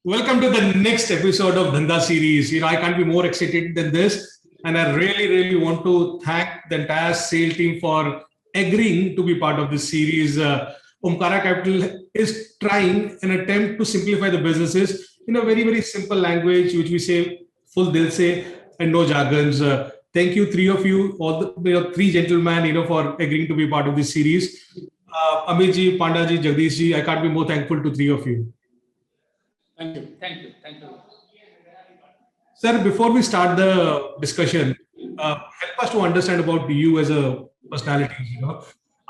Welcome to the next episode of Dhanda series. I can't be more excited than this. And I really want to thank the entire SAIL team for agreeing to be part of this series. Omkara Capital is trying an attempt to simplify the businesses in a very simple language, which we say full dil se and no jargons. Thank you, three of you, all the three gentlemen, for agreeing to be part of this series. Amit ji, Panda ji, Jagdish ji, I can't be more thankful to three of you. Thank you. Sir, before we start the discussion, help us to understand about you as a personality.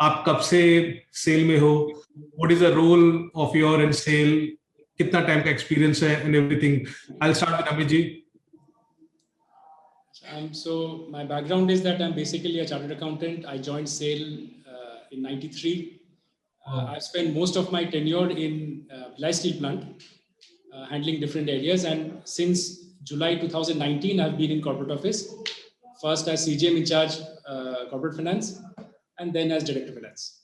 आप कब से cell में हो? What is the role of your in sale? कितना time का experience है and everything? I'll start with Amit ji. So my background is that I'm basically a chartered accountant. I joined SAIL in '93. I spent most of my tenure in Bhilai Steel Plant, handling different areas. And since July 2019, I've been in corporate office. First as CGM in charge, corporate finance, and then as director of finance.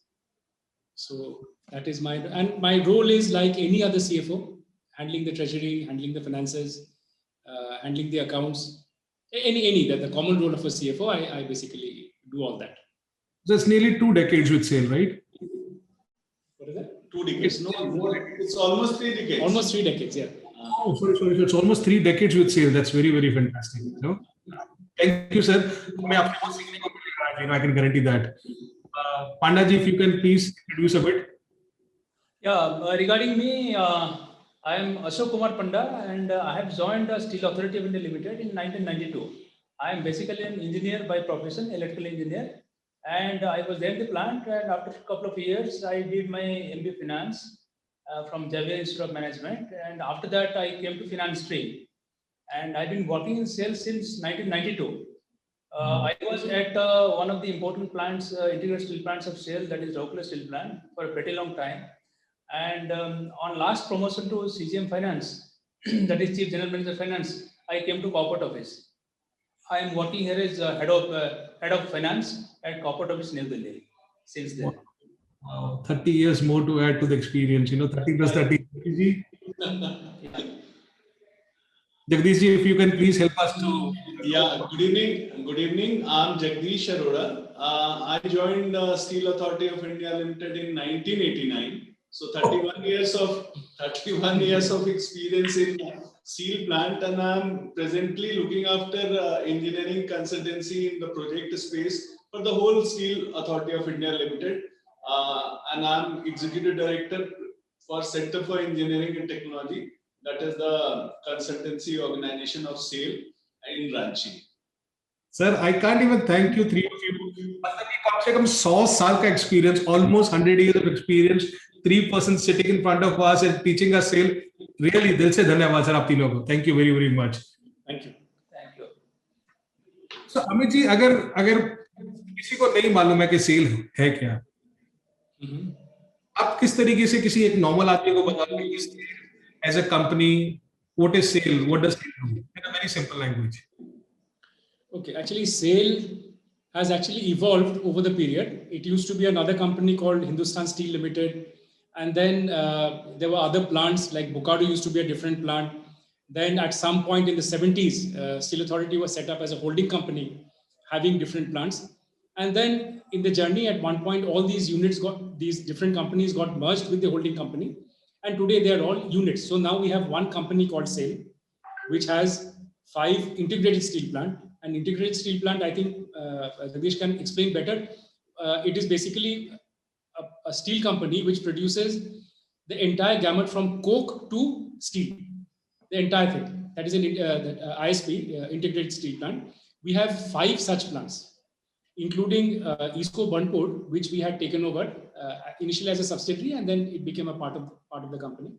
So that is my role is like any other CFO, handling the treasury, handling the finances, handling the accounts. The common role of a CFO, I basically do all that. So it's nearly 2 decades with SAIL, right? What is that? 2 decades. No, it's almost 3 decades. Almost 3 decades, yeah. Oh, sorry. It's almost 3 decades with SAIL. That's very fantastic. Thank you, sir. I can guarantee that. Panda ji, if you can please introduce a bit. Yeah, regarding me, I am Ashok Kumar Panda, and I have joined the Steel Authority of India Limited in 1992. I am basically an engineer by profession, electrical engineer, and I was there in the plant. And after a couple of years, I did my MBA Finance from Javier Institute of Management, and after that, I came to finance stream. And I've been working in sales since 1992. I was at one of the important plants, integrated steel plants of SAIL, that is Rourkela Steel Plant, for a pretty long time. And on last promotion to CGM Finance, that is Chief General Manager Finance, I came to corporate office. I am working here as head of finance at corporate office New Delhi since then. Wow, 30 years more to add to the experience. 30 plus 30. Jagdish ji, if you can please help us to. Yeah, good evening. I'm Jagdish Arora. I joined Steel Authority of India Limited in 1989. So 31 years of experience in steel plant, and I'm presently looking after engineering consultancy in the project space for the whole Steel Authority of India Limited, and I'm executive director for Center for Engineering and Technology. That is the consultancy organization of SAIL in Ranchi. Sir, I can't even thank you, three of you. कम से कम 100 साल का experience, almost 100 years of experience, 3 persons sitting in front of us and teaching us SAIL. Really, दिल से धन्यवाद sir आप तीनों को. Thank you very much. Thank you. So Amit ji, अगर किसी को नहीं मालूम है कि SAIL है क्या, आप किस तरीके से किसी एक नॉर्मल आदमी को बताओगे as a company, what is SAIL? What does SAIL do? In a very simple language. Okay, actually SAIL has actually evolved over the period. It used to be another company called Hindustan Steel Limited. And then there were other plants like Bokaro used to be a different plant. Then at some point in the 70s, Steel Authority was set up as a holding company having different plants. And then in the journey at one point, all these different companies got merged with the holding company. And today they are all units. So now we have one company called SAIL, which has 5 integrated steel plant. An integrated steel plant, I think Jagdish can explain better. It is basically a steel company which produces the entire gamut from coke to steel, the entire thing. That is an ISP, integrated steel plant. We have 5 such plants, including ISCO Burnpur, which we had taken over initially as a subsidiary, and then it became a part of the company.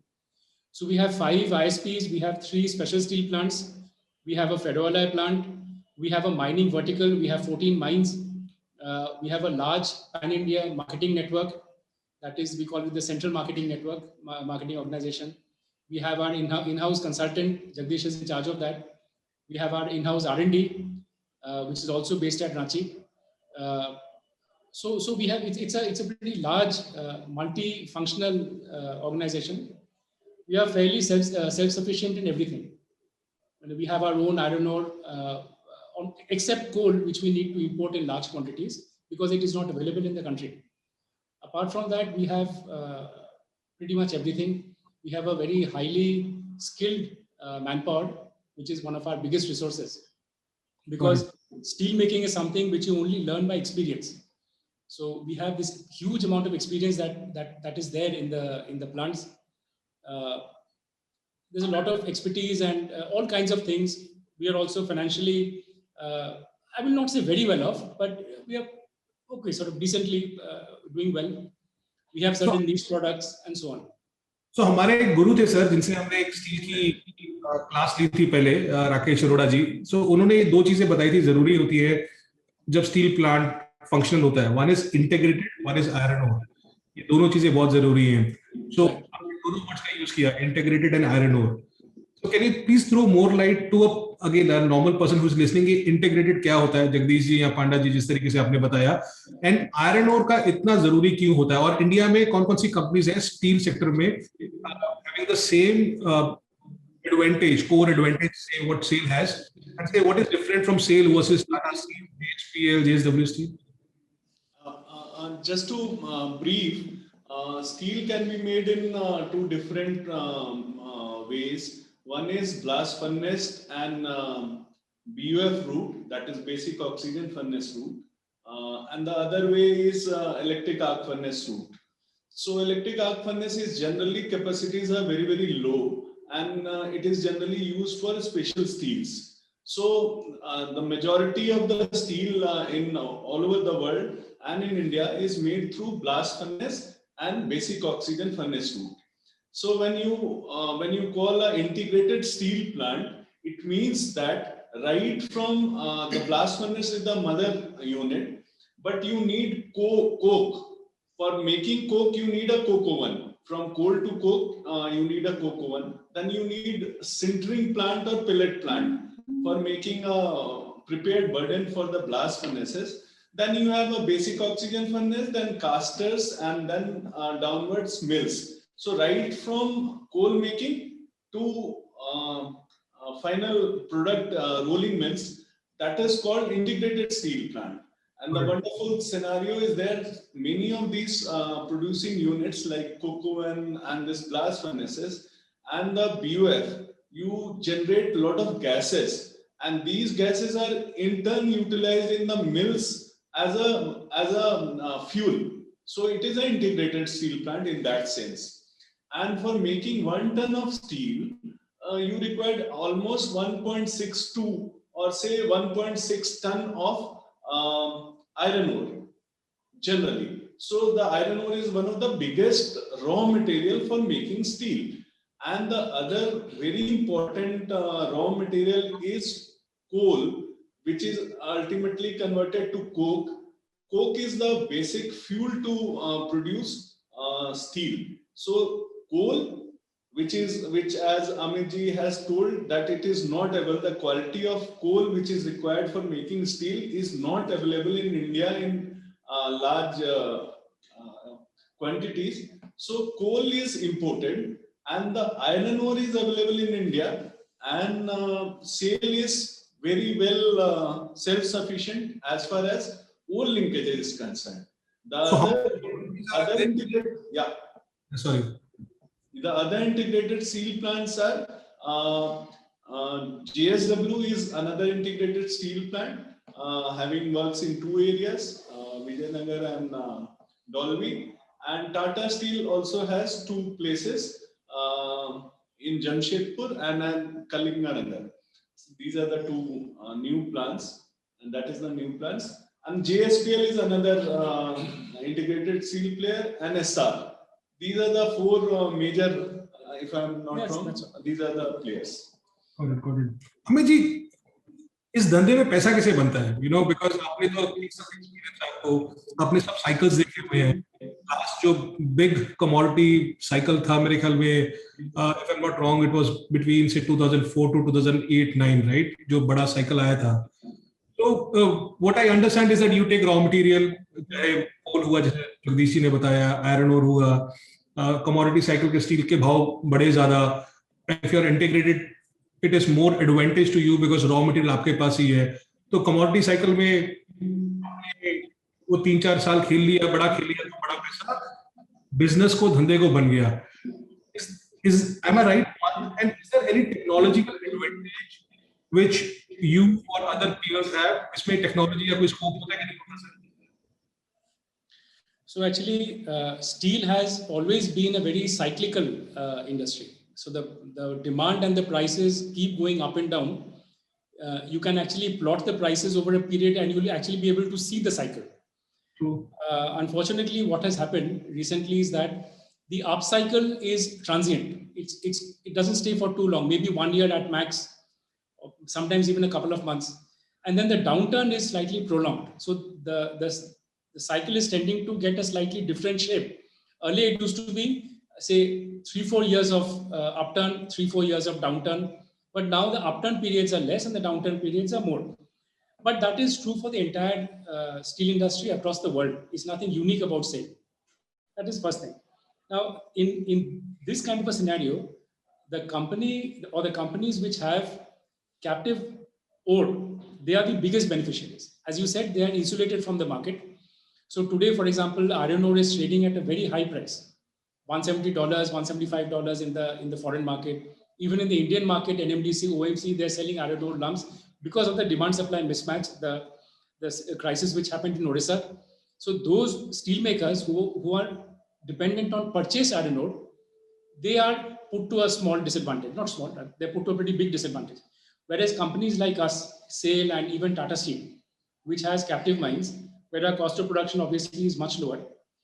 So we have 5 ISPs, we have 3 special steel plants, we have a ferroalloy plant, we have a mining vertical, we have 14 mines, we have a large pan-India marketing network, that is, we call it the Central Marketing Network, marketing organization. We have our in-house consultant, Jagdish is in charge of that. We have our in-house R&D, which is also based at Ranchi. So we have, it's a pretty large multi-functional organization. we are fairly self-sufficient in everything. And we have our own iron ore, except coal, which we need to import in large quantities because it is not available in the country. Apart from that, we have pretty much everything. We have a very highly skilled manpower, which is one of our biggest resources. Because steel making is something which you only learn by experience. So we have this huge amount of experience that is there in the plants. There's a lot of expertise and all kinds of things. We are also financially, I will not say very well off, but we are okay, sort of decently doing well. We have certain niche products and so on. So हमारे एक गुरु थे sir, जिनसे हमने एक steel की class ली थी पहले, राकेश अरोड़ा जी. So उन्होंने दो चीजें बताई थी जरूरी होती है जब स्टील प्लांट फंक्शनल होता है. One is integrated, one is iron ore. ये दोनों चीजें बहुत जरूरी हैं. So आपने दोनों वर्ड्स का यूज किया, integrated and iron ore. So can you please throw more light to again a normal person who is listening कि integrated क्या होता है, जगदीश जी या पांडा जी जिस तरीके से आपने बताया, and iron ore का इतना जरूरी क्यों होता है, और इंडिया में कौन-कौन सी कंपनीज हैं स्टील सेक्टर में having the same advantage, core advantage, say what SAIL has, and say what is different from SAIL versus Tata Steel, HPL, JSW Steel? Just to brief, steel can be made in two different ways. One is blast furnace and BUF route, that is basic oxygen furnace route, and the other way is electric arc furnace route. So electric arc furnace is generally capacities are very, very low, and it is generally used for special steels. So the majority of the steel in all over the world and in India is made through blast furnace and basic oxygen furnace route. So when you call an integrated steel plant, it means that right from the blast furnace is the mother unit, but you need coke. For making coke, you need a coke oven. From coal to coke, you need a coke oven. Then you need sintering plant or pellet plant for making a prepared burden for the blast furnaces. Then you have a basic oxygen furnace, then casters, and then downwards mills. So right from coal making to final product rolling mills, that is called integrated steel plant. And the wonderful scenario is there, many of these producing units like coke oven and this blast furnaces and the BUF, you generate a lot of gases, and these gases are in turn utilized in the mills as a fuel. So it is an integrated steel plant in that sense. And for making 1 ton of steel, you require almost 1.62 or say 1.6 ton of iron ore generally. So the iron ore is one of the biggest raw material for making steel. And the other very important raw material is coal, which is ultimately converted to coke. Coke is the basic fuel to produce steel. So coal, which as Amit ji has told that it is not available, the quality of coal which is required for making steel is not available in India in large quantities. So coal is imported, and the iron ore is available in India, and SAIL is very well self-sufficient as far as ore linkage is concerned. The other integrated, yeah. Sorry. The other integrated steel plants are JSW is another integrated steel plant having works in two areas, Vijayanagar and Dolvi. And Tata Steel also has two places in Jamshedpur and Kalinganagar. These are the two new plants, and that is the new plants. And JSPL is another integrated steel player, and SR. These are the four major, if I'm not wrong, these are the players. Got it. Amit ji, इस धंधे में पैसा कैसे बनता है? You know, because आपने तो सब experience आपको, आपने सब cycles देखे हुए हैं. Last जो big commodity cycle था मेरे ख्याल में, if I'm not wrong, it was between say 2004 to 2008-9, right? जो बड़ा cycle आया था. So what I understand is that you take raw material, चाहे coal हुआ जैसे जगदीश जी ने बताया, iron ore हुआ, commodity cycle के steel के भाव बढ़े ज़्यादा, if you're integrated, it is more advantage to you because raw material आपके पास ही है. तो commodity cycle में आपने वो 3-4 साल खेल लिया, बड़ा खेल लिया, तो बड़ा पैसा business को, धंधे को बन गया. Am I right? And is there any technological advantage which you or other peers have? इसमें technology या कोई scope होता है कि नहीं होता sir? So actually, steel has always been a very cyclical industry. So the demand and the prices keep going up and down. You can actually plot the prices over a period and you will actually be able to see the cycle. True. Unfortunately, what has happened recently is that the upcycle is transient. It doesn't stay for too long, maybe 1 year at max, or sometimes even a couple of months. And then the downturn is slightly prolonged. So the cycle is tending to get a slightly different shape. Earlier, it used to be, say, 3-4 years of upturn, 3-4 years of downturn. But now the upturn periods are less and the downturn periods are more. But that is true for the entire steel industry across the world. It's nothing unique about SAIL. That is first thing. Now, in this kind of a scenario, the company or the companies which have captive ore, they are the biggest beneficiaries. As you said, they are insulated from the market. So today, for example, iron ore is trading at a very high price, $170, $175 in the foreign market. Even in the Indian market, NMDC, OMC, they're selling iron ore lumps because of the demand-supply mismatch, the crisis which happened in Odisha. So those steel makers who are dependent on purchase iron ore, they are put to a small disadvantage. Not small, they're put to a pretty big disadvantage. Whereas companies like us, SAIL and even Tata Steel, which has captive mines, where our cost of production obviously is much lower.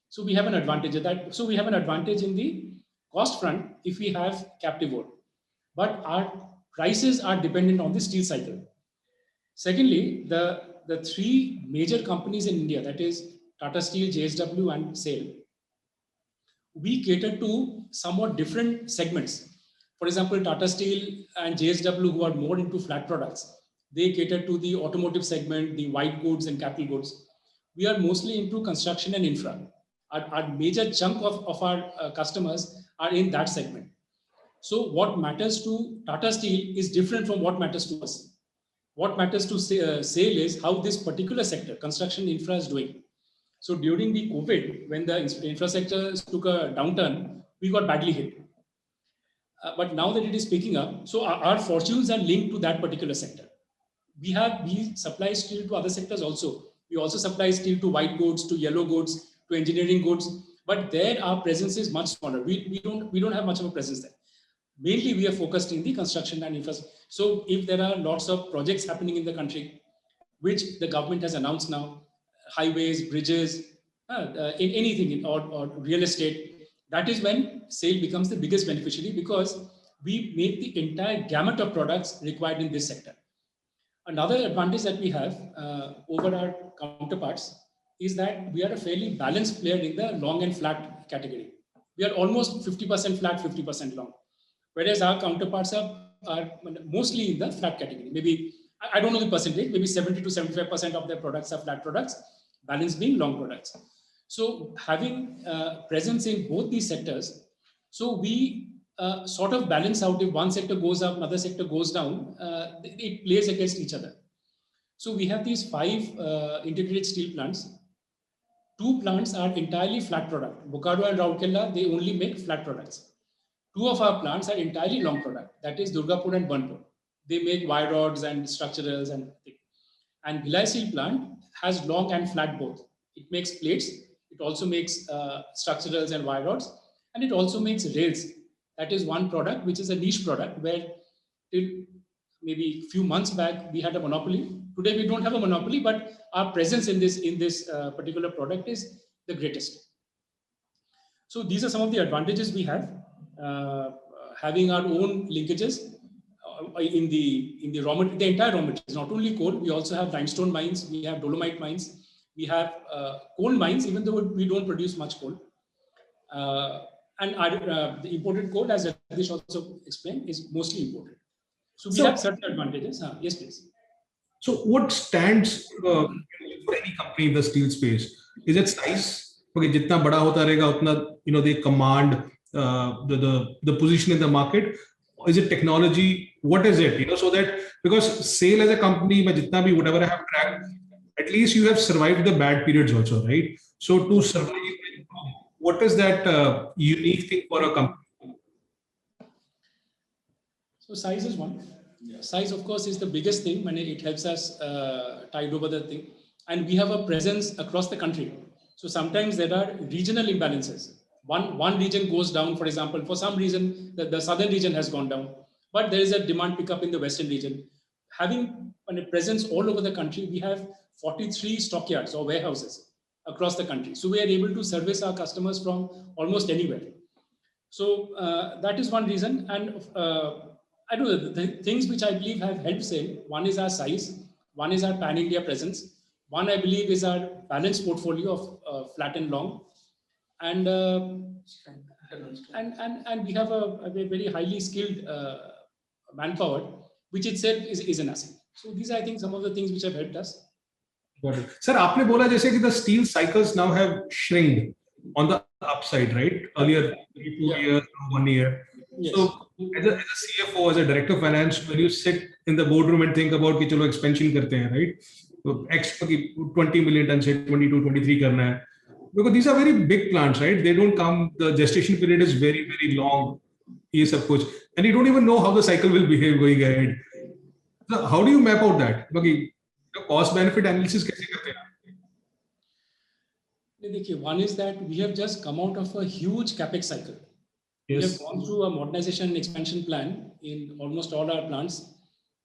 So we have an advantage of that. So we have an advantage in the cost front if we have captive ore. But our prices are dependent on the steel cycle. Secondly, the three major companies in India, that is Tata Steel, JSW and SAIL, we cater to somewhat different segments. For example, Tata Steel and JSW, who are more into flat products, they cater to the automotive segment, the white goods and capital goods. We are mostly into construction and infra. Our major chunk of our customers are in that segment. So what matters to Tata Steel is different from what matters to us. What matters to SAIL is how this particular sector, construction infra, is doing. So during the COVID, when the infrastructure took a downturn, we got badly hit. But now that it is picking up, so our fortunes are linked to that particular sector. We supply steel to other sectors also. We also supply steel to white goods, to yellow goods, to engineering goods. But there our presence is much smaller. We don't have much of a presence there. Mainly we are focused in the construction and infrastructure. So if there are lots of projects happening in the country, which the government has announced now, highways, bridges, anything, or real estate, that is when SAIL becomes the biggest beneficiary because we make the entire gamut of products required in this sector. Another advantage that we have over our counterparts is that we are a fairly balanced player in the long and flat category. We are almost 50% flat, 50% long. Whereas our counterparts are mostly in the flat category. Maybe, I don't know the percentage, maybe 70 to 75% of their products are flat products, balance being long products. So having presence in both these sectors, so we sort of balance out. If one sector goes up, another sector goes down, it plays against each other. So we have these 5 integrated steel plants. 2 plants are entirely flat product. Bokaro and Rourkela, they only make flat products. 2 of our plants are entirely long product. That is Durgapur and Burnpur. They make wire rods and structurals and things. And Bhilai Steel plant has long and flat both. It makes plates. It also makes structurals and wire rods. And it also makes rails. That is one product, which is a niche product where till maybe a few months back, we had a monopoly. Today, we don't have a monopoly, but our presence in this particular product is the greatest. So these are some of the advantages we have. Having our own linkages in the entire raw materials, not only coal, we also have limestone mines, we have dolomite mines, we have coal mines, even though we don't produce much coal. And the imported coal, as Jagdish also explained, is mostly imported. So we have certain advantages. Yes, please. So what stands for any company in the steel space? Is it size? okay, जितना बड़ा होता रहेगा उतना they command the position in the market. Is it technology? What is it? So that because SAIL as a company, मैं जितना भी whatever I have tracked, at least you have survived the bad periods also, right? So to survive, what is that unique thing for a company? So size is one. Size, of course, is the biggest thing when it helps us tide over the thing. And we have a presence across the country. So sometimes there are regional imbalances. One region goes down, for example, for some reason, the southern region has gone down, but there is a demand pickup in the western region. Having a presence all over the country, we have 43 stockyards or warehouses across the country. So we are able to service our customers from almost anywhere. So that is one reason. And I don't know, the things which I believe have helped SAIL, one is our size, one is our pan-India presence, one I believe is our balanced portfolio of flat and long, and we have a very highly skilled manpower, which itself is an asset. So these are, I think, some of the things which have helped us. Got it. Sir, आपने बोला जैसे कि the steel cycles now have shrinked on the upside, right? Earlier, 2 years, 1 year. Yes. So as a CFO, as a director of finance, when you sit in the boardroom and think about कि चलो expansion करते हैं, right? So X 20 million tons से 22, 23 करना है. Because these are very big plants, right? They don't come, the gestation period is very, very long. ये सब कुछ. And you don't even know how the cycle will behave going ahead. So how do you map out that? Because cost benefit analysis कैसे करते हैं? One is that we have just come out of a huge capex cycle. Yes. We have gone through a modernization and expansion plan in almost all our plants.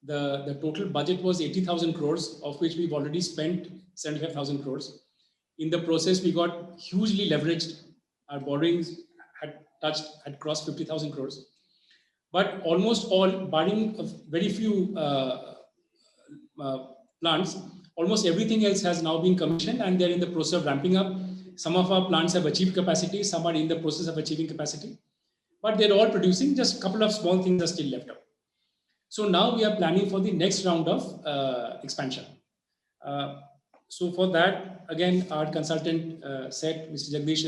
The total budget was 80,000 crores, of which we've already spent 75,000 crores. In the process, we got hugely leveraged. Our borrowings had crossed 50,000 crores. But almost all, barring very few plants, almost everything else has now been commissioned and they're in the process of ramping up. Some of our plants have achieved capacity, some are in the process of achieving capacity, but they're all producing, just a couple of small things are still left out. So now we are planning for the next round of expansion. So for that, again, our consultant said, Mr. Jagdish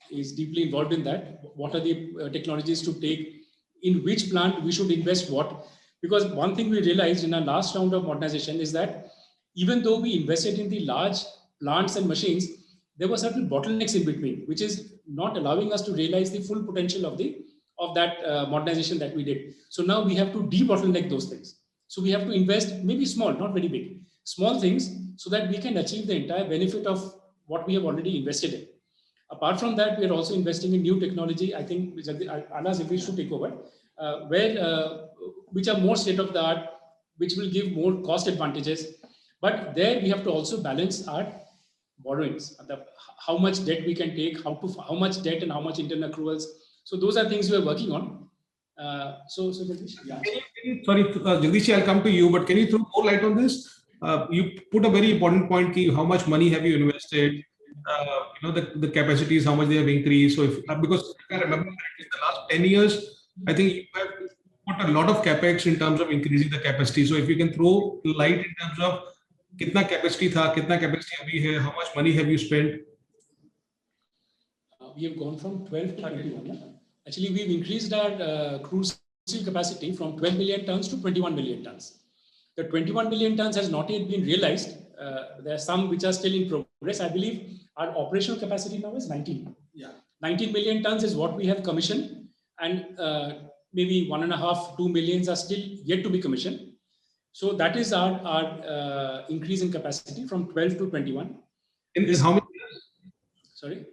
is deeply involved in that. What are the technologies to take? In which plant we should invest what? Because one thing we realized in our last round of modernization is that even though we invested in the large plants and machines, there were certain bottlenecks in between, which is not allowing us to realize the full potential of that modernization that we did. So now we have to de-bottleneck those things. So we have to invest, maybe small, not very big, small things, so that we can achieve the entire benefit of what we have already invested in. Apart from that, we are also investing in new technology. I think Anna Jagdish should take over, which are more state-of-the-art, which will give more cost advantages. But there we have to also balance our borrowings, how much debt we can take, how much debt and how much internal accruals. So those are things we are working on. So Jagdish, yeah. Sorry, Jagdish, I'll come to you, but can you throw more light on this? You put a very important point, how much money have you invested? The capacities, how much they have increased. So because if I remember correctly, in the last 10 years, I think you have put a lot of capex in terms of increasing the capacity. So if you can throw light in terms of kitna capacity tha, kitna capacity abhi hai, how much money have you spent? We have gone from 12 to 21. Actually, we've increased our crude steel capacity from 12 million tons to 21 million tons. The 21 million tons has not yet been realized. There are some which are still in progress. I believe our operational capacity now is 19. Yeah. 19 million tons is what we have commissioned, and maybe 1.5, 2 millions are still yet to be commissioned. So that is our increase in capacity from 12 to 21. In how many years? Sorry?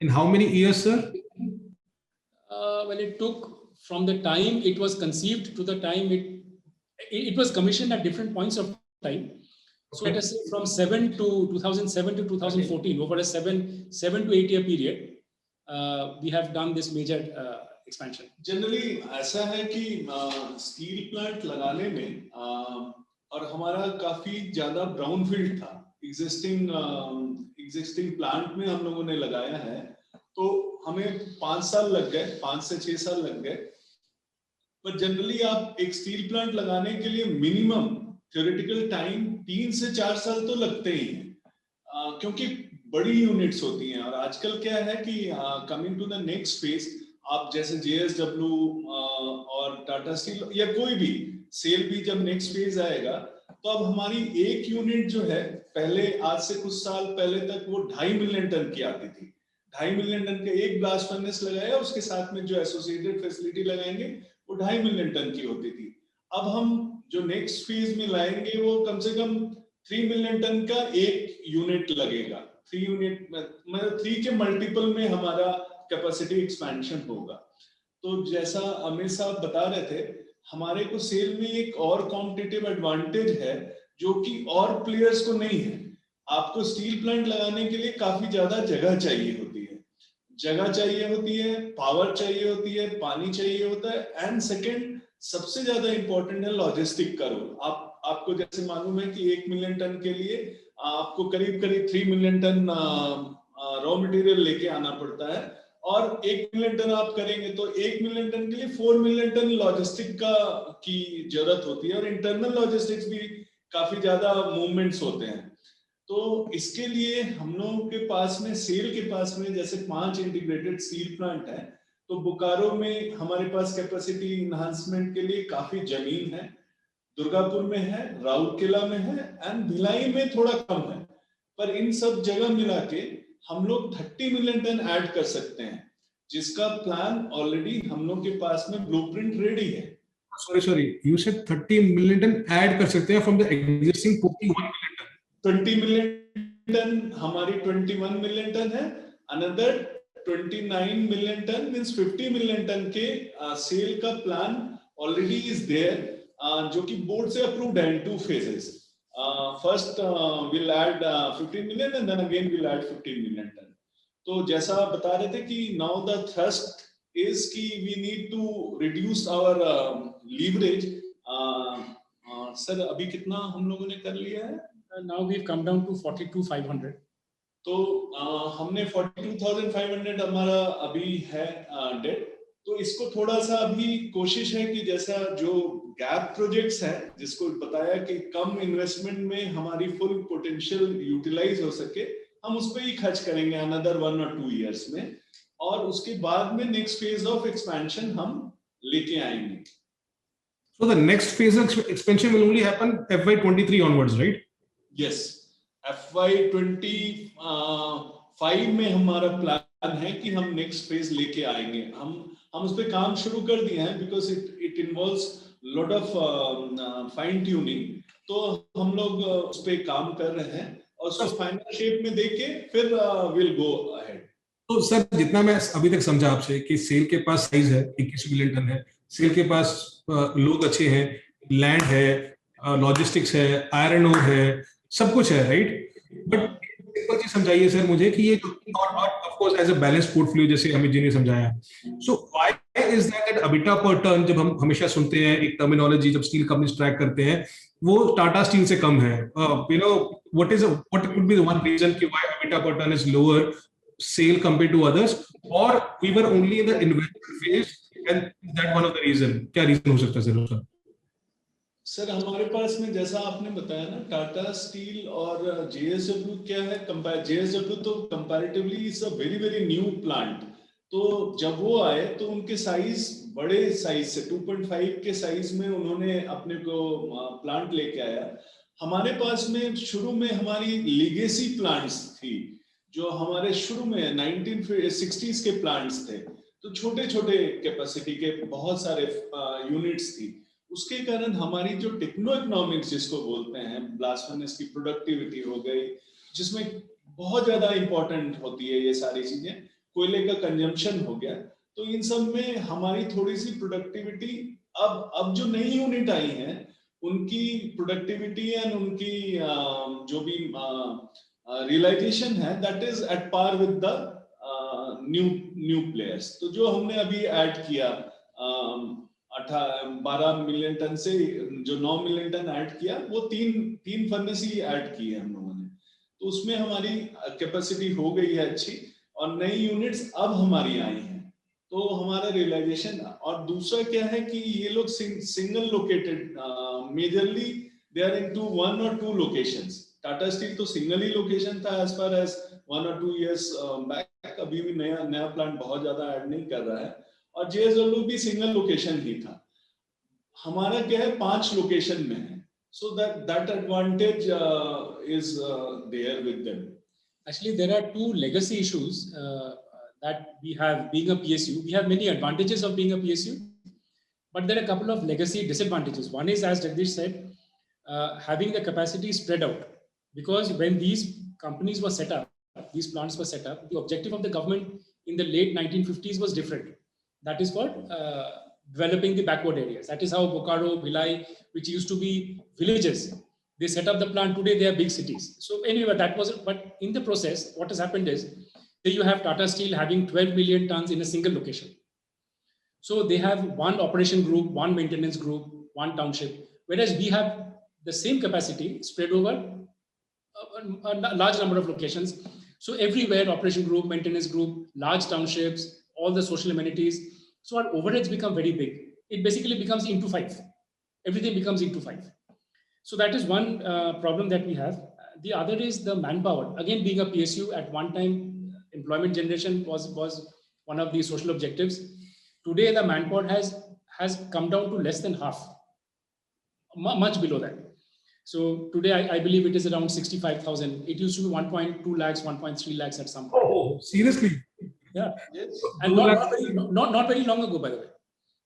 In how many years, sir? Well, it took from the time it was conceived to the time it was commissioned at different points of time. So let us say from 2007 to 2014, over a 7 to 8 year period, we have done this major expansion. Generally, ऐसा है कि steel plant लगाने में और हमारा काफी ज़्यादा brownfield था. Existing plant में हम लोगों ने लगाया है, तो हमें 5 साल लग गए, 5 से 6 साल लग गए. पर जनरली आप एक स्टील प्लांट लगाने के लिए मिनिमम थ्योरेटिकल टाइम 3 से 4 साल तो लगते ही हैं, क्योंकि बड़ी यूनिट्स होती हैं। और आजकल क्या है कि coming to the next phase, आप जैसे JSW और टाटा स्टील या कोई भी सेल भी जब नेक्स्ट फेज आएगा, तो अब हमारी एक यूनिट जो है, पहले आज से कुछ साल पहले तक वो 2.5 मिलियन टन की आती थी। 2.5 मिलियन टन का एक ब्लास्ट फर्नेस लगाया, उसके साथ में जो एसोसिएटेड फैसिलिटी लगाएंगे वो 2.5 मिलियन टन की होती थी। अब हम जो नेक्स्ट फेज में लाएंगे वो कम से कम 3 मिलियन टन का एक यूनिट लगेगा। 3 यूनिट मतलब 3 के मल्टीपल में हमारा कैपेसिटी एक्सपेंशन होगा। तो जैसा अमित साहब बता रहे थे, हमारे को सेल में एक और कॉम्पिटिटिव एडवांटेज है जो कि और प्लेयर्स को नहीं है। आपको स्टील प्लांट लगाने के लिए काफी ज्यादा जगह चाहिए होती है, जगह चाहिए होती है, पावर चाहिए होती है, पानी चाहिए होता है, एंड सेकंड सबसे ज्यादा इंपॉर्टेंट है लॉजिस्टिक का रोल। आपको जैसे मालूम है कि 1 मिलियन टन के लिए आपको करीब करीब 3 मिलियन टन रॉ मटेरियल लेके आना पड़ता है, और 1 मिलियन टन आप करेंगे तो 1 मिलियन टन के लिए 4 मिलियन टन लॉजिस्टिक की जरूरत होती है, और इंटरनल लॉजिस्टिक्स भी काफी ज्यादा मूवमेंट्स होते हैं। तो इसके लिए हम लोगों के पास में, सेल के पास में जैसे 5 इंटीग्रेटेड स्टील प्लांट है, तो बोकारो में हमारे पास कैपेसिटी इन्हांसमेंट के लिए काफी जमीन है, दुर्गापुर में है, राउरकेला में है, एंड भिलाई में थोड़ा कम है, पर इन सब जगह मिला के हम लोग 30 मिलियन टन ऐड कर सकते हैं, जिसका प्लान ऑलरेडी हम लोग के पास में ब्लूप्रिंट रेडी है। Sorry, you said 30 million ton add कर सकते हैं from the existing 41 million ton. 20 million ton हमारी 21 मिलियन टन है, another 29 million ton means 50 million ton के सेल का प्लान ऑलरेडी इज देयर, जो कि बोर्ड से अप्रूव्ड है इन 2 phases. First we'll add 15 million and then again we'll add 15 million ton. तो जैसा आप बता रहे थे कि now the thrust is कि we need to reduce our leverage. Sir अभी कितना हम लोगों ने कर लिया है? Now we've come down to 42,500. तो हमने 42,500 हमारा अभी है डेट। तो इसको थोड़ा सा अभी कोशिश है कि जैसा जो गैप प्रोजेक्ट्स है, जिसको बताया कि कम इन्वेस्टमेंट में हमारी फुल पोटेंशियल यूटिलाइज हो सके, हम उस पर ही खर्च करेंगे अनदर 1 or 2 years में, और उसके बाद में नेक्स्ट फेज ऑफ एक्सपेंशन हम लेके आएंगे। So the next phase of expansion will only happen FY23 onwards, right? Yes, FY25 में हमारा प्लान है कि हम नेक्स्ट फेज लेके आएंगे। हम उस पे काम शुरू कर दिए हैं, because it involves lot of fine tuning. तो हम लोग उस पे काम कर रहे हैं और उसको फाइनल शेप में देके फिर विल गो अहेड। तो सर जितना मैं अभी तक समझा आपसे कि सेल के पास साइज है 21 मिलियन टन है, सेल के पास लोग अच्छे हैं, लैंड है, लॉजिस्टिक्स है, आयरन ओर है, सब कुछ है, राइट? बट एक चीज समझाइए सर मुझे कि ये और of course as a balance portfolio जैसे अमित जी ने समझाया, so why is that EBITDA per ton जब हम हमेशा सुनते हैं एक टर्मिनोलॉजी जब स्टील कंपनीज ट्रैक करते हैं वो टाटा स्टील से कम है, you know what could be the one reason कि why EBITDA per tonne is lower sale compared to others, और we were only in the investment phase and that one of the reason? क्या reason हो सकता है sir? Sir हमारे पास में जैसा आपने बताया ना, टाटा स्टील और JSW क्या है, JSW तो comparatively is a very very new plant. तो जब वो आए तो उनके साइज बड़े साइज से 2.5 के साइज में उन्होंने अपने को प्लांट लेके आया। हमारे पास में शुरू में हमारी लीगेसी प्लांट्स थी, जो हमारे शुरू में 1960s के प्लांट्स थे, तो छोटे छोटे कैपेसिटी के बहुत सारे यूनिट्स थी। उसके कारण हमारी जो टेक्नो इकोनॉमिक्स जिसको बोलते हैं, ब्लास्ट फर्नेस की प्रोडक्टिविटी हो गई, जिसमें बहुत ज्यादा इंपॉर्टेंट होती है ये सारी चीजें, कोयले का कंजम्पशन हो गया, तो इन सब में हमारी थोड़ी सी प्रोडक्टिविटी अब जो नई यूनिट आई है उनकी प्रोडक्टिविटी एंड उनकी जो भी रियलाइजेशन है that is at par with the new players. तो जो हमने अभी ऐड किया 12 मिलियन टन से जो 9 मिलियन टन ऐड किया, वो तीन फर्नेस ही ऐड की है हम लोगों ने, तो उसमें हमारी कैपेसिटी हो गई है अच्छी, और नई यूनिट्स अब हमारी आई हैं, तो हमारा रियलाइजेशन। और दूसरा क्या है कि ये लोग single located, majorly they are into 1 or 2 locations, Tata steel तो सिंगल ही लोकेशन था as far as 1 or 2 years back. अभी भी नया प्लांट बहुत ज्यादा ऐड नहीं कर रहा है, और JSW भी सिंगल लोकेशन ही था. हमारा क्या है 5 लोकेशन में है, so that advantage is there with them. Actually, there are two legacy issues that we have being a PSU. We have many advantages of being a PSU, but there are a couple of legacy disadvantages. One is, as Jagdish said, having the capacity spread out. Because when these companies were set up, these plants were set up, the objective of the government in the late 1950s was different. That is for developing the backward areas. That is how Bokaro, Bhilai, which used to be villages, they set up the plant. Today they are big cities. So anyway, that was, but in the process, what has happened is that you have Tata Steel having 12 million tons in a single location. So they have one operation group, one maintenance group, one township, whereas we have the same capacity spread over a large number of locations. So everywhere, operation group, maintenance group, large townships, all the social amenities. So our overheads become very big. It basically becomes into 5. Everything becomes into 5. So that is one problem that we have. The other is the manpower. Again, being a PSU, at one time, employment generation was one of the social objectives. Today, the manpower has come down to less than half, much below that. So today, I believe it is around 65,000. It used to be 1.2 lakhs, 1.3 lakhs at some point. Oh, seriously? Yeah. Yes. And not very long ago, by the way.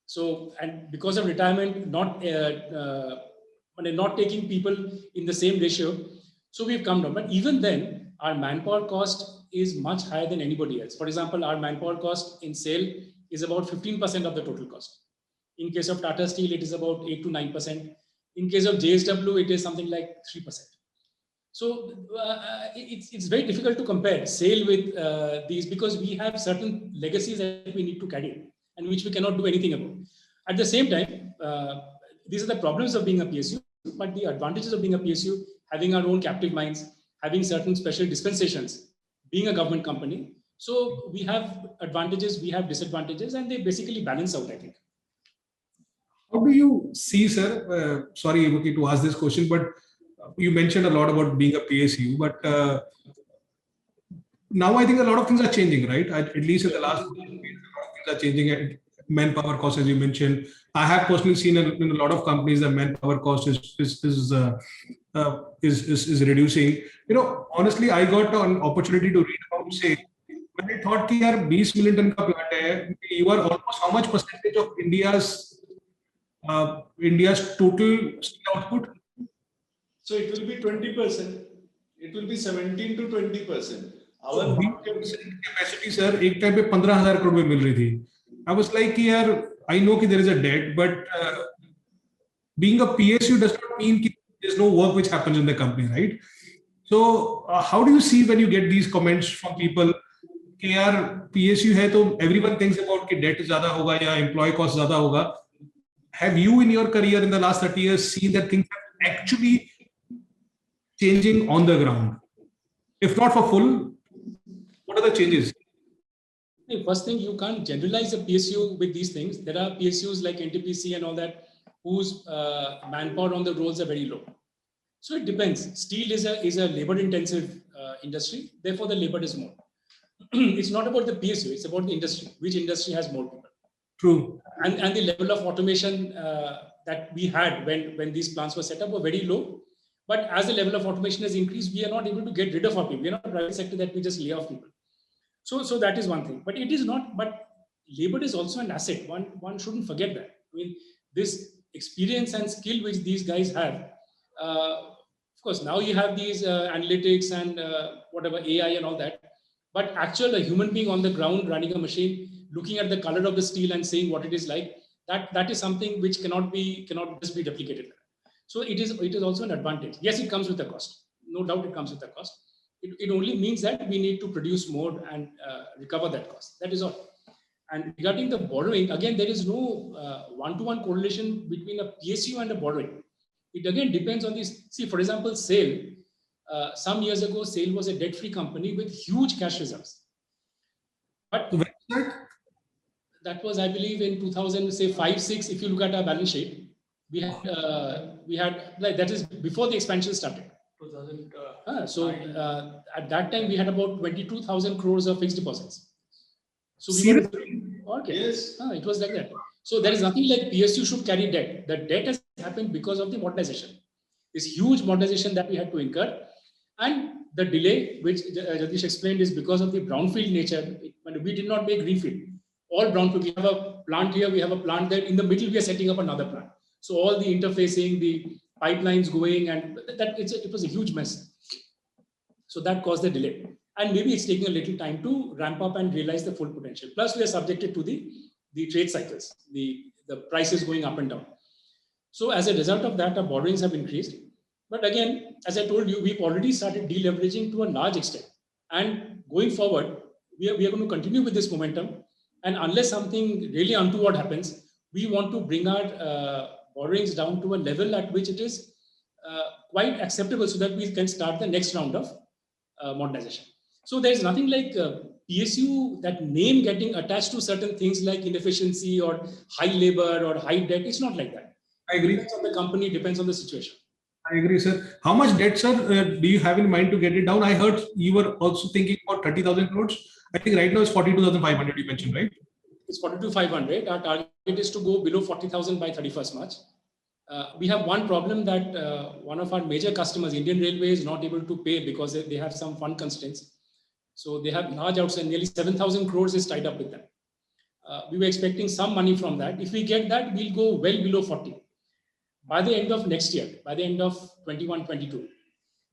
So, and because of retirement, not taking people in the same ratio, so we've come down. But even then, our manpower cost is much higher than anybody else. For example, our manpower cost in SAIL is about 15% of the total cost. In case of Tata Steel, it is about 8 to 9%. In case of JSW, it is something like 3%. So it's very difficult to compare SAIL with these, because we have certain legacies that we need to carry and which we cannot do anything about. At the same time, these are the problems of being a PSU, but the advantages of being a PSU, having our own captive mines, having certain special dispensations, being a government company. So we have advantages, we have disadvantages, and they basically balance out, I think. How do you see, sir? Sorry, Muki, to ask this question, but you mentioned a lot about being a PSU, but now I think a lot of things are changing, right? At least in the last 2 years, a lot of things are changing. Manpower cost, as you mentioned, I have personally seen in a lot of companies that manpower cost is reducing. You know, honestly, I got an opportunity to read about, say, when I thought कि यार 20 million ton का plant है, you are almost how much percentage of India's total steel output? So it will be 20%. It will be 17 to 20%. Our market capacity, sir, एक time पे 15,000 करोड़ में मिल रही थी. I was like, यार, I know that there is a debt, but being a PSU does not mean that there's no work which happens in the company, right? So how do you see when you get these comments from people कि यार PSU है तो everyone thinks about कि debt ज़्यादा होगा या employee cost ज़्यादा होगा. Have you in your career in the last 30 years seen that things are actually changing on the ground? If not for full, what are the changes? First thing, you can't generalize a PSU with these things. There are PSUs like NTPC and all that, whose manpower on the roads are very low. So it depends. Steel is a labor-intensive industry. Therefore, the labor is more. It's not about the PSU. It's about the industry. Which industry has more people? True. And the level of automation that we had when these plants were set up were very low. But as the level of automation has increased, we are not able to get rid of our people. We are not a private sector that we just lay off people. So that is one thing. But it is not. But labor is also an asset. One shouldn't forget that. I mean, this experience and skill which these guys have. Of course, now you have these analytics and whatever AI and all that. But a human being on the ground running a machine, looking at the color of the steel and saying what it is like, that is something which cannot just be replicated. So it is also an advantage. Yes, it comes with a cost. No doubt it comes with a cost. It only means that we need to produce more and recover that cost. That is all. And regarding the borrowing, again, there is no one-to-one correlation between a PSU and a borrowing. It again depends on this. See, for example, SAIL. Some years ago, SAIL was a debt-free company with huge cash reserves. But that was, I believe, in 2005-6. If you look at our balance sheet, we had like that is before the expansion started. 2000. At that time, we had about 22,000 crores of fixed deposits. So we Seriously? were, okay. Yes. It was like that. So there is nothing like PSU should carry debt. The debt has happened because of the modernization. This huge modernization that we had to incur. And the delay, which Jagdish explained, is because of the brownfield nature. We did not make greenfield. All brownfield. We have a plant here, we have a plant there. In the middle, we are setting up another plant. So all the interfacing, the pipelines going, and it was a huge mess. So that caused the delay. And maybe it's taking a little time to ramp up and realize the full potential. Plus, we are subjected to the trade cycles, the prices going up and down. So as a result of that, our borrowings have increased. But again, as I told you, we've already started deleveraging to a large extent. And going forward, we are going to continue with this momentum. And unless something really untoward happens, we want to bring our borrowings down to a level at which it is quite acceptable so that we can start the next round of modernization. So there's nothing like PSU, that name getting attached to certain things like inefficiency or high labor or high debt. It's not like that. I agree. Depends on the company, depends on the situation. I agree, sir. How much debt, sir, do you have in mind to get it down? I heard you were also thinking about 30,000 crores. I think right now it's 42,500 you mentioned, right? It's 42,500. Our target is to go below 40,000 by 31st March. We have one problem that one of our major customers, Indian Railway, is not able to pay because they have some fund constraints. So they have large outstanding, nearly 7,000 crores is tied up with them. We were expecting some money from that. If we get that, we'll go well below 40. By the end of next year, by the end of 21-22,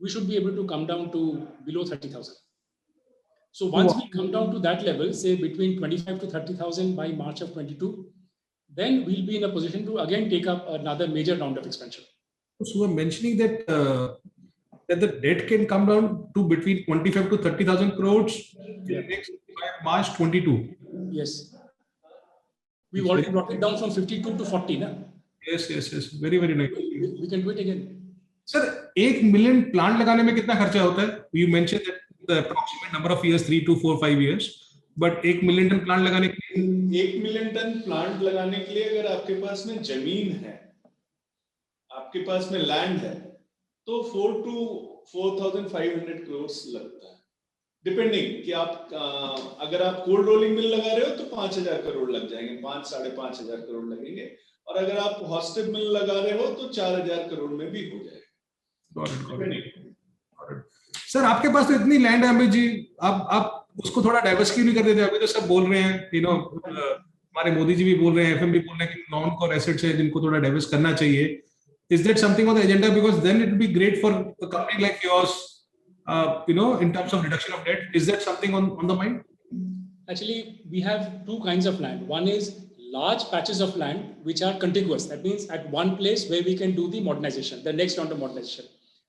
we should be able to come down to below 30,000. So once we come down to that level, say between 25 to 30,000 by March of 22, then we'll be in a position to again take up another major round of expansion. So we're mentioning that that the debt can come down to between 25 to 30,000 crores in next March 22. Yes. We've already brought it down from 52 to 40. Na? Yes. Very nice. We can do it again. Sir, 1 million plant लगाने में कितना खर्चा होता है? You mentioned that the approximate number of years, 3 to 4, 5 years. But 1 million ton plant लगाने के लिए 1 million ton plant लगाने के लिए अगर आपके पास में जमीन है, आपके पास में लैंड है, तो 4 to 4,500 crores लगता है. डिपेंडिंग कि आप अगर आप कोल्ड रोलिंग मिल लगा रहे हो तो 5,000 करोड़ लग जाएंगे, 5,000-5,500 करोड़ लगेंगे. और अगर आप हॉस्टेप मिल लगा रहे हो तो 4,000 करोड़ में भी हो जाएगा. सर, आपके पास तो इतनी लैंड है अमित जी, आप उसको थोड़ा डाइवर्स क्यों नहीं कर देते? अभी तो सब बोल रहे हैं, हमारे मोदी जी भी बोल रहे हैं, FM भी बोल रहे हैं कि नॉन कोर एसेट्स है जिनको थोड़ा डाइवर्स करना चाहिए. Is that something on the agenda? Because then it will be great for a company like yours, in terms of reduction of debt. Is that something on the mind? Actually, we have two kinds of land. One is large patches of land which are contiguous. That means at one place where we can do the modernization, the next round of modernization.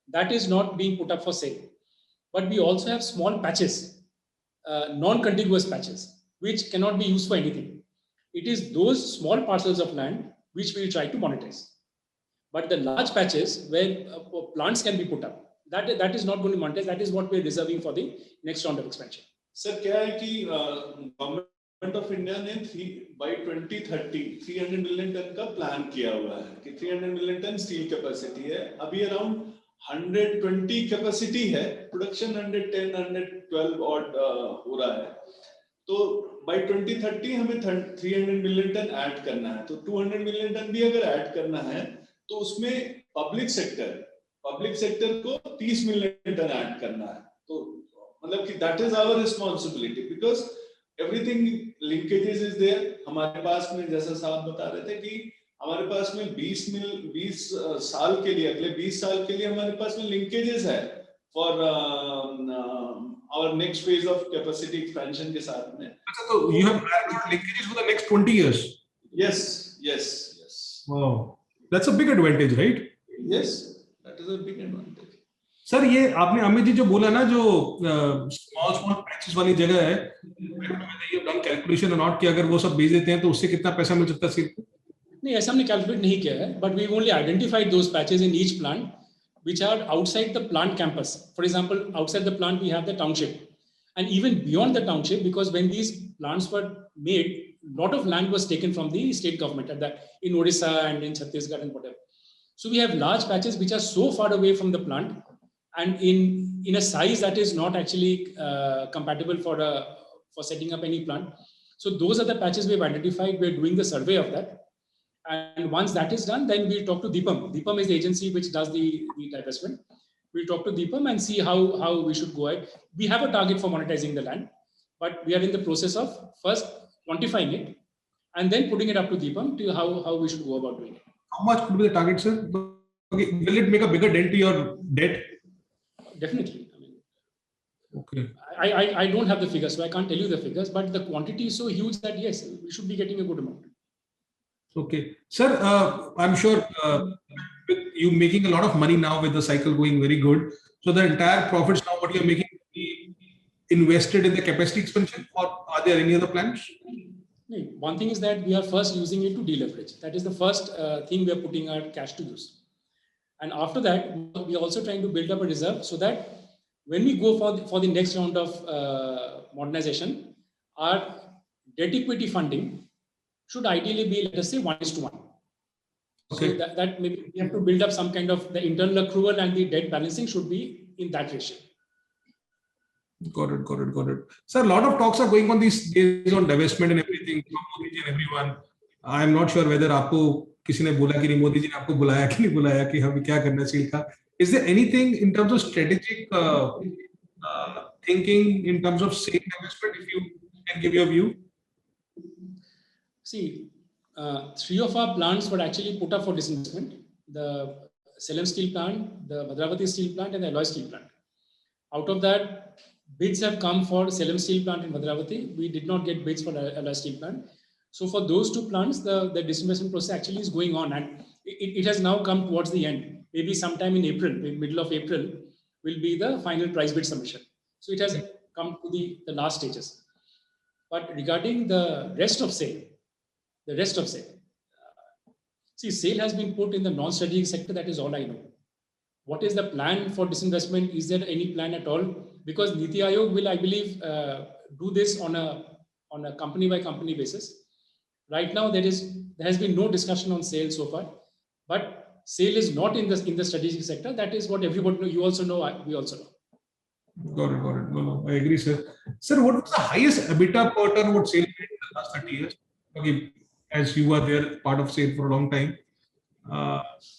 That is not being put up for sale. But we also have small patches, non-contiguous patches, which cannot be used for anything. It is those small parcels of land which we will try to monetize. But the large patches where plants can be put up, that is not going to monetize. That is what we are reserving for the next round of expansion. Sir, क्या है कि government of India ने by 2030 300 million ton का plan किया हुआ है कि 300 million ton steel capacity है. अभी अराउंड 120 कैपेसिटी है, प्रोडक्शन 110-112 ऑड हो रहा है. तो by 2030 हमें 300 मिलियन टन ऐड करना है. तो 200 मिलियन टन भी अगर ऐड करना है तो उसमें पब्लिक सेक्टर को 30 मिलियन टन ऐड करना है. तो मतलब कि that is our responsibility because everything linkages is there. हमारे पास में जैसा साहब बता रहे थे कि हमारे पास में 20 साल के लिए, अगले 20 साल के लिए हमारे पास में लिंकेजेस है for our next phase of capacity expansion के साथ में. अच्छा, तो you have linkages for the next 20 years. Yes. Wow. That's a big advantage, right? Yes, that is a big advantage. Sir, ये आपने अमित जी जो बोला ना, जो स्मॉल पैचेस वाली जगह है, ये डन कैलकुलेशन और नॉट कि अगर वो सब बेच देते हैं तो उससे कितना पैसा मिल सकता है सिर्फ? नहीं, ऐसा हमने कैलकुलेट नहीं किया है, but we only identified those patches in each plant which are outside the plant campus. For example, outside the plant we have the township, and even beyond the township, because when these plants were made, a lot of land was taken from the state government at that in Odisha and in Chhattisgarh and whatever. So we have large patches which are so far away from the plant, and in a size that is not actually compatible for setting up any plant. So those are the patches we've identified. We're doing the survey of that. And once that is done, then we'll talk to Deepam. Deepam is the agency which does the divestment. We'll talk to Deepam and see how we should go ahead. We have a target for monetizing the land, but we are in the process of first quantifying it and then putting it up to Deepam to how we should go about doing it. How much could be the target, sir? Okay. Will it make a bigger dent to your debt? Definitely. I mean, okay. I don't have the figures, so I can't tell you the figures, but the quantity is so huge that yes, we should be getting a good amount. Okay. Sir, I'm sure with you making a lot of money now with the cycle going very good. So the entire profits now what you're making be invested in the capacity expansion, or are there any other plans? One thing is that we are first using it to deleverage. That is the first thing we are putting our cash to use. And after that, we are also trying to build up a reserve so that when we go for the next round of modernization, our debt equity funding should ideally be, let us say, 1:1. Okay. So that maybe we have to build up some kind of the internal accrual and the debt balancing should be in that ratio. Got it. Sir, a lot of talks are going on these days on divestment and everything from Modi ji and everyone. I am not sure whether आपको किसी ने बोला कि नहीं, मोदी जी ने आपको बुलाया कि नहीं बुलाया कि हमें क्या करना है सेल का. Is there anything in terms of strategic thinking in terms of sale divestment? If you can give your view. See, 3 of our plants were actually put up for disinvestment: the Salem steel plant, the Bhadravati steel plant, and the Alloy steel plant. Out of that, bids have come for Salem steel plant in Bhadravati. We did not get bids for the Alloy steel plant. So for those 2 plants, the disinvestment process actually is going on, and it has now come towards the end. Maybe sometime in April, middle of April, will be the final price bid submission. So it has come to the last stages. But regarding the rest of sale, see, sale has been put in the non-strategic sector. That is all I know. What is the plan for disinvestment? Is there any plan at all? Because Niti Aayog will, I believe, do this on a company by company basis. Right now, there has been no discussion on sale so far, but sale is not in the strategic sector. That is what everybody knows. You also know. We also know. Got it. No, I agree, sir. Sir, what was the highest EBITDA per ton what sale made in the last 30 years? Okay, as you were there, part of sale for a long time.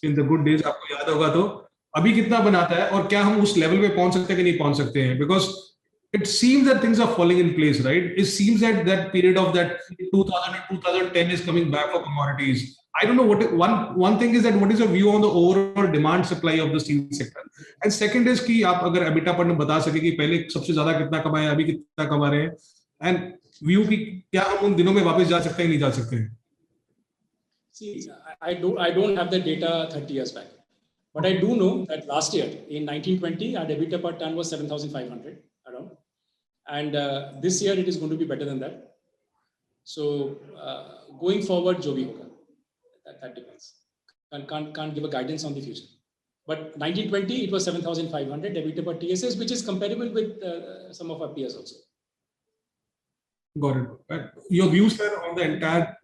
In the good days, आपको याद होगा तो अभी कितना बनाता है और क्या हम उस लेवल पे पहुंच सकते हैं कि नहीं पहुंच सकते हैं? Because it seems that things are falling in place, right? It seems that period of that 2000 and 2010 is coming back for commodities. I don't know one thing is that what is your view on the overall demand supply of the steel sector? And second is कि आप अगर EBITDA पर बता सके कि पहले सबसे ज़्यादा कितना कमाया, अभी कितना कमा रहे हैं, and view की क्या हम उन दिनों में वापस जा सकते हैं नहीं जा सकते हैं? See, I don't have the data 30 years back, but I do know that last year in 1920, our EBITDA per ton was 7,500 around, and this year it is going to be better than that. So going forward, jo bhi hoga, that depends. Can't give a guidance on the future. But 1920, it was 7,500 EBITDA per TSS, which is comparable with some of our peers also. Got it. Your views, sir, on the entire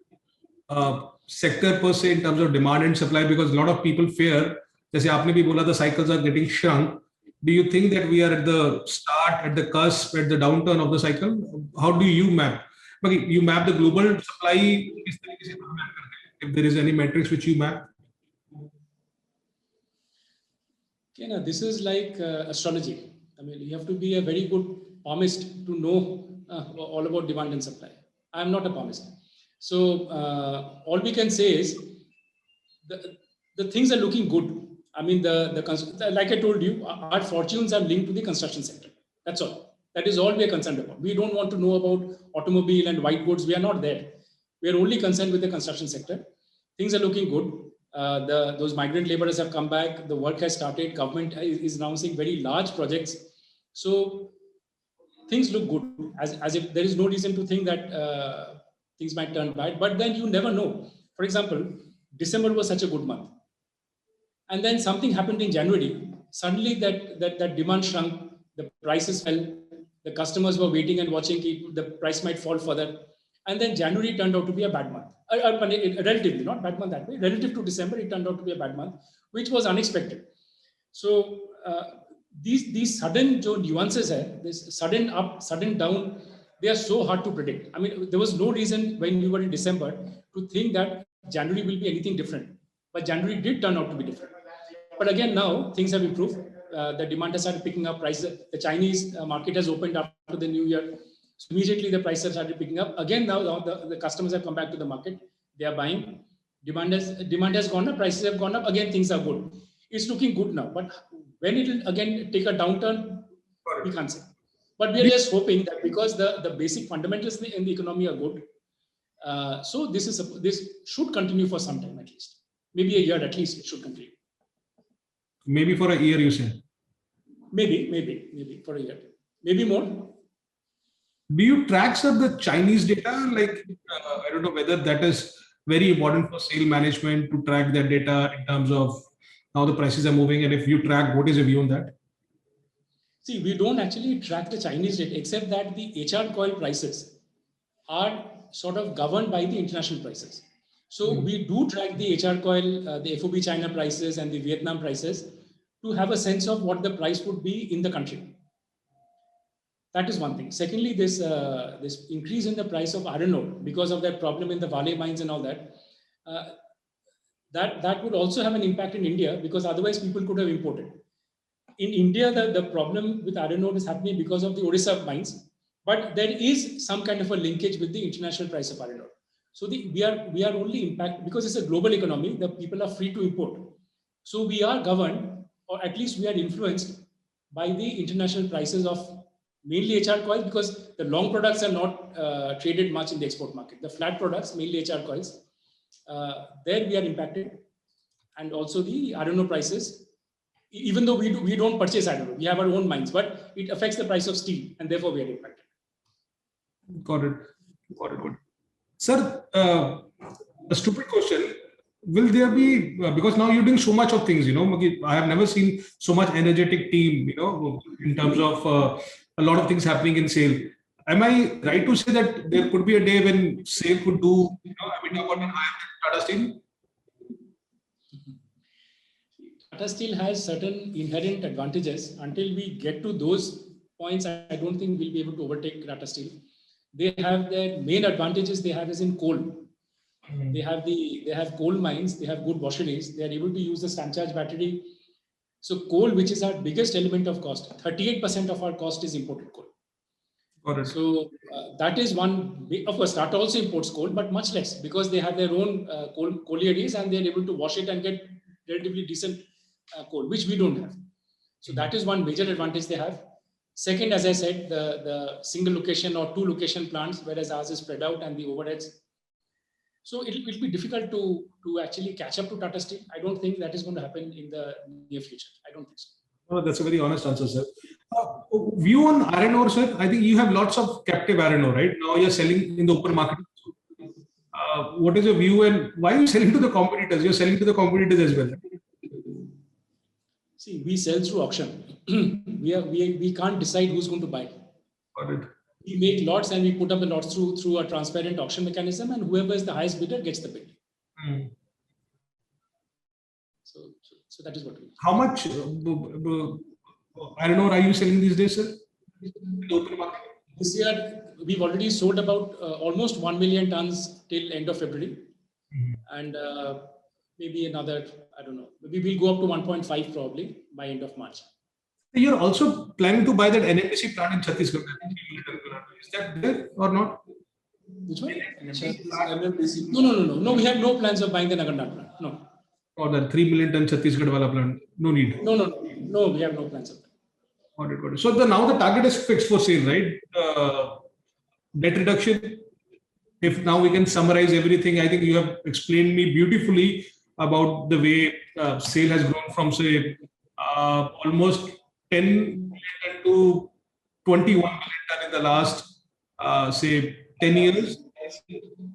sector per se in terms of demand and supply, because a lot of people fear, जैसे आपने भी बोला, the cycles are getting shrunk. Do you think that we are at the start, at the cusp, at the downturn of the cycle? How do you map? Okay, you map the global supply. किस तरीके से map करते हैं? If there is any metrics which you map. Okay, now this is like astrology. I mean, you have to be a very good palmist to know all about demand and supply. I am not a palmist. So all we can say is the things are looking good. I mean, like I told you, our fortunes are linked to the construction sector. That's all. That is all we are concerned about. We don't want to know about automobile and white goods. We are not there. We are only concerned with the construction sector. Things are looking good. Those migrant laborers have come back. The work has started. Government is announcing very large projects. So things look good, as if there is no reason to think that things might turn bad. But then you never know. For example, December was such a good month. And then something happened in January. Suddenly that demand shrunk. The prices fell. The customers were waiting and watching. The price might fall further. And then January turned out to be a bad month. Relatively, not bad month that way. Relative to December, it turned out to be a bad month, which was unexpected. So these sudden nuances hai, this sudden up, sudden down, they are so hard to predict. I mean, there was no reason when we were in December to think that January will be anything different. But January did turn out to be different. But again, now things have improved. The demand has started picking up. Prices. The Chinese market has opened after the new year. So immediately the prices started picking up. Again, now the customers have come back to the market. They are buying. Demand has gone up. Prices have gone up. Again, things are good. It's looking good now. But when it will again take a downturn, we can't say. But we are just hoping that because the basic fundamentals in the economy are good, so this should continue for some time at least. Maybe a year at least it should continue. Maybe for a year, you said. Maybe for a year. Maybe more. Do you track, sir, the Chinese data? Like, I don't know whether that is very important for sale management to track that data in terms of how the prices are moving. And if you track, what is your view on that? See, we don't actually track the Chinese data, except that the HR coil prices are sort of governed by the international prices. So we do track the HR coil, the FOB China prices and the Vietnam prices to have a sense of what the price would be in the country. That is one thing. Secondly, this increase in the price of iron ore because of that problem in the Vale mines and all that, that would also have an impact in India because otherwise people could have imported. In India, the problem with iron ore is happening because of the Odisha mines, but there is some kind of a linkage with the international price of iron ore. So we are only impacted because it's a global economy. The people are free to import. So we are governed, or at least we are influenced by the international prices of mainly HR coils because the long products are not traded much in the export market. The flat products, mainly HR coils, there we are impacted, and also the iron ore prices. Even though we don't purchase iron ore, we have our own mines, but it affects the price of steel, and therefore we are impacted. Got it. Good. Sir, a stupid question. Will there be, because now you're doing so much of things, I have never seen so much energetic team, in terms of a lot of things happening in SAIL. Am I right to say that there could be a day when SAIL could do, EBITDA higher than Tata Steel? Tata Steel has certain inherent advantages. Until we get to those points, I don't think we'll be able to overtake Tata Steel. They have their main advantages they have is in coal. They have coal mines, they have good washeries, they are able to use the stamp charge battery. So coal, which is our biggest element of cost, 38% of our cost is imported coal. Got it. So that is one. Of course, Tata also imports coal, but much less because they have their own collieries and they are able to wash it and get relatively decent coal, which we don't have. So that is one major advantage they have. Second, as I said, the single location or two location plants, whereas ours is spread out and the overheads. So it will be difficult to actually catch up to Tata Steel. I don't think that is going to happen in the near future. I don't think so. Oh, that's a very honest answer, sir. View on iron ore, sir. I think you have lots of captive iron ore, right? Now you're selling in the open market. What is your view and why are you selling to the competitors? You're selling to the competitors as well. See, we sell through auction. we can't decide who's going to buy. Got it. We make lots and we put up the lots through a transparent auction mechanism, and whoever is the highest bidder gets the bid. So that is what we do. How much iron ore are you selling these days, sir? In the open market? This year, we've already sold about almost 1 million tons till end of February. And maybe another, I don't know, maybe we'll go up to 1.5 probably by end of March. You're also planning to buy that NMDC plant in Chhattisgarh. Is that there or not? Which one? No. We have no plans of buying the Nagarnar plant. No. Or the 3 million ton Chhattisgarh wala plant. No need. No, we have no plans of that. Got it. So now the target is fixed for SAIL, right? Debt reduction. If now we can summarize everything, I think you have explained me beautifully about the way SAIL has grown from, say, almost 10 million to 21 million ton in the last, say, 10 years.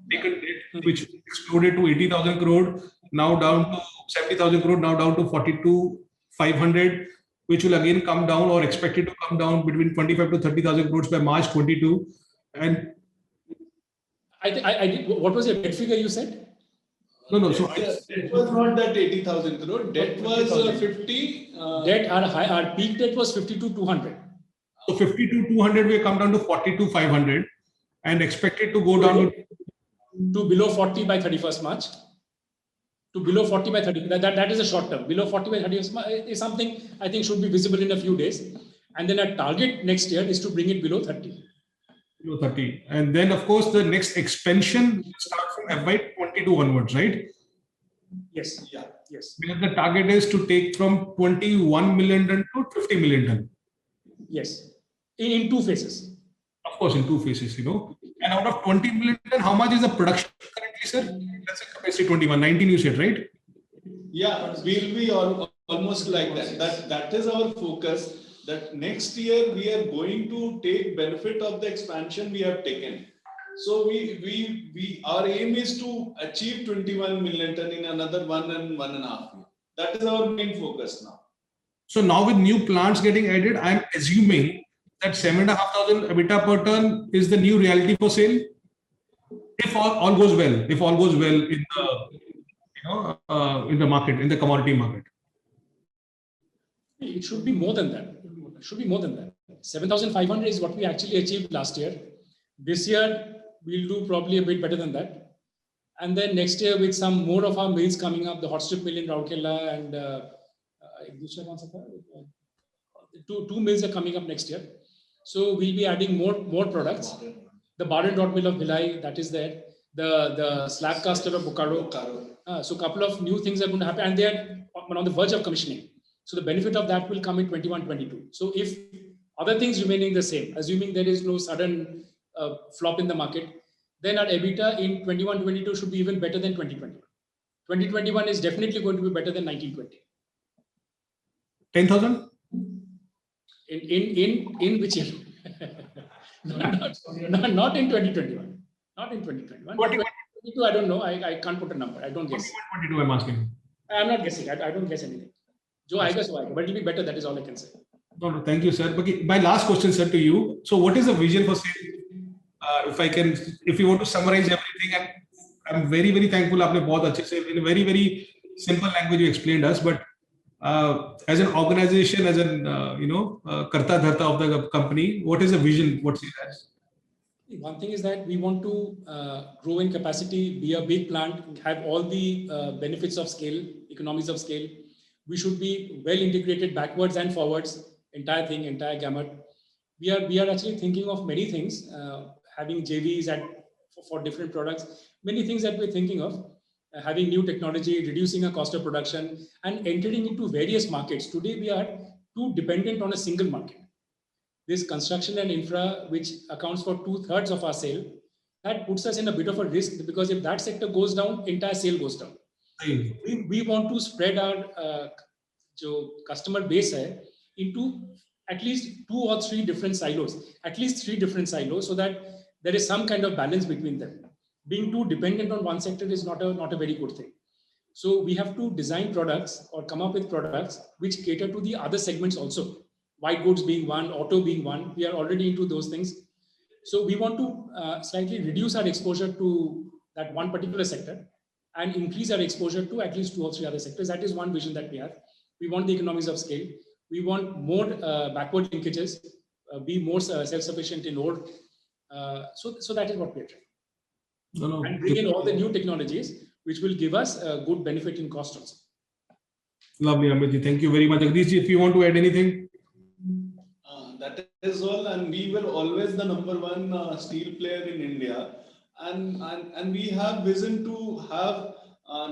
Taken debt, which exploded to 80,000 crore, now down to 70,000 crore, now down to 42,500, which will again come down or expected to come down between 25 to 30,000 crores by March 22. And I did. What was your debt figure you said? No. So Debt was not that 80,000 crore. Debt was 50. Debt, our peak debt was 52,200. So 52,200, we come down to 42,500 and expected to go down to below 40 by 31st March. To below 40 by 30. That is a short term. Below 40 by 31st March is something I think should be visible in a few days. And then our target next year is to bring it below 30. Below 30. And then, of course, the next expansion will start from FY22 onwards, right? Yes. Yeah. Yes. Where the target is to take from 21 million ton to 50 million ton. Yes. In two phases. Of course, in two phases, And out of 20 million ton, how much is the production currently, sir? That's a capacity 21. 19 you said, right? Yeah, we'll be almost like that. That is our focus. That next year we are going to take benefit of the expansion we have taken. So our aim is to achieve 21 million ton in another 1.5 years. That is our main focus now. So now with new plants getting added, I'm assuming that 7,500 EBITDA per ton is the new reality for sale. If all goes well, in the in the market, in the commodity market. It should be more than that. 7,500 is what we actually achieved last year. This year, we'll do probably a bit better than that. And then next year, with some more of our mills coming up, the hot strip mill in Rourkela and two mills are coming up next year. So we'll be adding more products. The bar and rod mill of Bhilai, that is there. The slab caster of Bokaro. So a couple of new things are going to happen, and they are on the verge of commissioning. So the benefit of that will come in 21-22. So if other things remaining the same, assuming there is no sudden flop in the market, then our EBITDA in 21-22 should be even better than 2021. 2021 is definitely going to be better than 19-20. 10,000? In which year? Not in 2021. Not in 2021. 2022, I don't know. I can't put a number. I don't guess. 2022, I'm asking. I'm not guessing. I don't guess anything. I guess, but it will be better. That is all I can say. No, thank you, sir. Okay, my last question, sir, to you. So, what is the vision for SAIL? If you want to summarize everything, and I'm very, very thankful. Aapne bahut achhe se, in a very, very simple language, you explained us. But as an organization, as an karta dharta of the company, what is the vision? What's it as? One thing is that we want to grow in capacity, be a big plant, have all the benefits of scale, economies of scale. We should be well integrated backwards and forwards, entire gamut. We are actually thinking of many things, having JVs for different products, many things that we're thinking of, having new technology, reducing our cost of production, and entering into various markets. Today, we are too dependent on a single market. This construction and infra, which accounts for 2/3 of our sale, that puts us in a bit of a risk, because if that sector goes down, entire sale goes down. We want to spread our customer base into at least 2 or 3 different silos, so that there is some kind of balance between them. Being too dependent on one sector is not a very good thing. So we have to design products or come up with products which cater to the other segments also. White goods being one, auto being one. We are already into those things. So we want to slightly reduce our exposure to that one particular sector and increase our exposure to at least 2 or 3 other sectors. That is one vision that we have. We want the economies of scale. We want more backward linkages, be more self-sufficient in ore. So that is what we are trying. And bring in all the new technologies, which will give us a good benefit in cost also. Lovely, Amitji. Thank you very much. Jagdish, if you want to add anything. That is all, and we were always the #1 steel player in India, and we have vision to have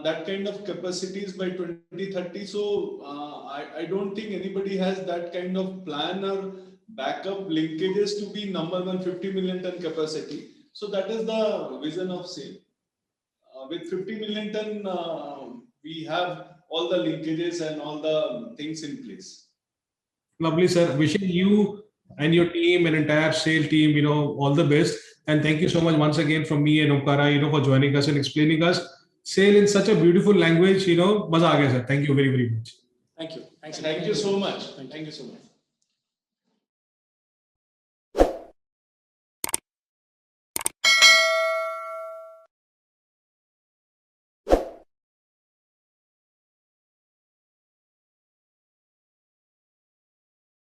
that kind of capacities by 2030. So I don't think anybody has that kind of plan or backup linkages to be #1 50 million ton capacity. So that is the vision of SAIL. With 50 million ton, we have all the linkages and all the things in place. Lovely, sir. Wishing you and your team and entire SAIL team, all the best. And thank you so much once again from me and Omkara, for joining us and explaining us SAIL in such a beautiful language. Maza aa gaya, sir. Thank you very, very much. Thank you. Thank you so much. Thank you so much.